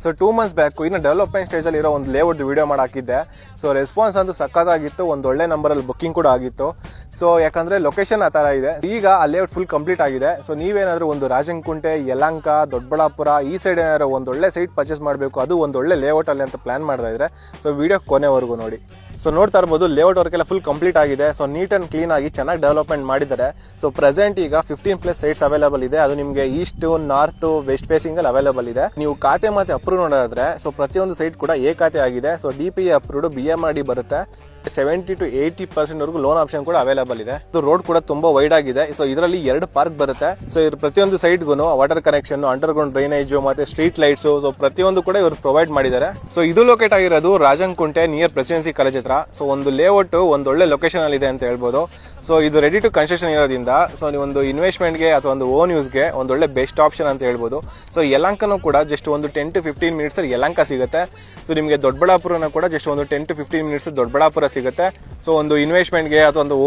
So 2 months back ಇನ್ನು development stage ಅಲ್ಲಿ ಇರೋ ಒಂದು ಲೇಔಟ್ ವಿಡಿಯೋ ಮಾಡಿ ಹಾಕಿದ್ದೆ. ಸೊ ರೆಸ್ಪಾನ್ಸ್ ಅಂತೂ ಸಕ್ಕತ್ತಾಗಿತ್ತು, ಒಂದು ಒಳ್ಳೆ ನಂಬರ್ ಅಲ್ಲಿ ಬುಕಿಂಗ್ ಕೂಡ ಆಗಿತ್ತು. ಸೊ ಯಾಕಂದ್ರೆ ಲೊಕೇಶನ್ ಆ ತರ ಇದೆ. ಈಗ ಆ ಲೇಔಟ್ ಫುಲ್ ಕಂಪ್ಲೀಟ್ ಆಗಿದೆ. ಸೊ ನೀವೇನಾದ್ರೂ ಒಂದು ರಾಜನಕುಂಟೆ, ಯಲಹಂಕ, ದೊಡ್ಡಬಳ್ಳಾಪುರ ಈ ಸೈಡ್ ಏನಾದ್ರು ಒಂದು ಒಳ್ಳೆ ಸೈಟ್ ಪರ್ಚೇಸ್ ಮಾಡಬೇಕು, ಅದು ಒಂದು ಒಳ್ಳೆ ಲೇಔಟ್ ಅಲ್ಲಿ ಅಂತ ಪ್ಲಾನ್ ಮಾಡ್ತಾ ಇದ್ರೆ ಸೊ ವಿಡಿಯೋ ಕೊನೆವರೆಗೂ ನೋಡಿ. ಸೊ ನೋಡ್ತಾ ಇರ್ಬೋದು ಲೇಔಟ್ ವರ್ಕ್ ಎಲ್ಲ ಫುಲ್ ಕಂಪ್ಲೀಟ್ ಆಗಿದೆ. ಸೊ ನೀಟ್ ಅಂಡ್ ಕ್ಲೀನ್ ಆಗಿ ಚೆನ್ನಾಗಿ ಡೆವಲಪ್ಮೆಂಟ್ ಮಾಡಿದ್ದಾರೆ. ಸೊ ಪ್ರೆಸೆಂಟ್ ಈಗ 15+ ಸೈಟ್ಸ್ ಅವೈಲೇಬಲ್ ಇದೆ. ಅದು ನಿಮಗೆ ಈಸ್ಟ್, ನಾರ್ತ್, ವೆಸ್ಟ್ ಫೇಸಿಂಗ್ ಅಲ್ಲಿ ಅವೈಲೇಬಲ್ ಇದೆ. ನೀವು ಖಾತೆ ಮತ್ತೆ ಅಪ್ರೂವ್ ನೋಡೋದಾದ್ರೆ ಸೊ ಪ್ರತಿಯೊಂದು ಸೈಟ್ ಕೂಡ ಎ ಖಾತೆ ಆಗಿದೆ. ಸೊ DPA ಅಪ್ರೂವ್ಡ್, BMRD ಬರುತ್ತೆ. 70 to 80% ವರೆಗೂ ಲೋನ್ ಆಪ್ಷನ್ ಕೂಡ ಅವೈಲೇಬಲ್ ಇದೆ. ಇದು ರೋಡ್ ಕೂಡ ತುಂಬಾ ವೈಡ್ ಆಗಿದೆ. ಸೊ ಇದರಲ್ಲಿ 2 ಪಾರ್ಕ್ ಬರುತ್ತೆ. ಸೊ ಇದ್ರ ಪ್ರತಿಯೊಂದು ಸೈಟ್ಗೂ ವಾಟರ್ ಕನೆಕ್ಷನ್, ಅಂಡರ್ಗ್ರೌಂಡ್ ಡ್ರೈನೇಜ್ ಮತ್ತೆ ಸ್ಟ್ರೀಟ್ ಲೈಟ್ಸ್, ಸೊ ಪ್ರತಿಯೊಂದು ಕೂಡ ಇವರು ಪ್ರೊವೈಡ್ ಮಾಡಿದ್ದಾರೆ. ಸೊ ಇದು ಲೊಕೇಟ್ ಆಗಿರೋದು ರಾಜನಕುಂಟೆ ನಿಯರ್ ಪ್ರೆಸಿಡೆನ್ಸಿ ಕಾಲೇಜ್ ಹತ್ರ. ಸೊ ಒಂದು ಲೇಔಟ್ ಒಂದು ಒಳ್ಳೆ ಲೊಕೇಶನ್ ಅಲ್ಲಿ ಇದೆ ಅಂತ ಹೇಳ್ಬೋದು. ಸೊ ಇದು ರೆಡಿ ಟು ಕನ್ಸ್ಟ್ರಕ್ಷನ್ ಇರೋದ್ರಿಂದ ಸೊ ನೀವು ಒಂದು ಇನ್ವೆಸ್ಟ್ಮೆಂಟ್ಗೆ ಅಥವಾ ಒಂದು ಓನ್ ಯೂಸ್ಗೆ ಒಂದು ಒಳ್ಳೆ ಬೆಸ್ಟ್ ಆಪ್ಷನ್ ಅಂತ ಹೇಳ್ಬೋದು. ಸೊ ಯಲಹಂಕನೂ ಕೂಡ ಜಸ್ಟ್ ಒಂದು 10 to 15 ಮಿನಿಟ್ಸ್ ಯಲಹಂಕ ಸಿಗುತ್ತೆ. ಸೊ ನಿಮಗೆ ದೊಡ್ಡಬಳ್ಳಾಪುರನ ಕೂಡ ಜಸ್ಟ್ ಒಂದು 10 to 15 ಮಿನಿಟ್ಸ್ ದೊಡ್ಡಬಳ್ಳಾಪುರ ಸಿಗುತ್ತೆ. ಸೊ ಒಂದು ಇನ್ವೆಸ್ಟ್ಮೆಂಟ್ಗೆ ಅಥವಾ ಒಂದು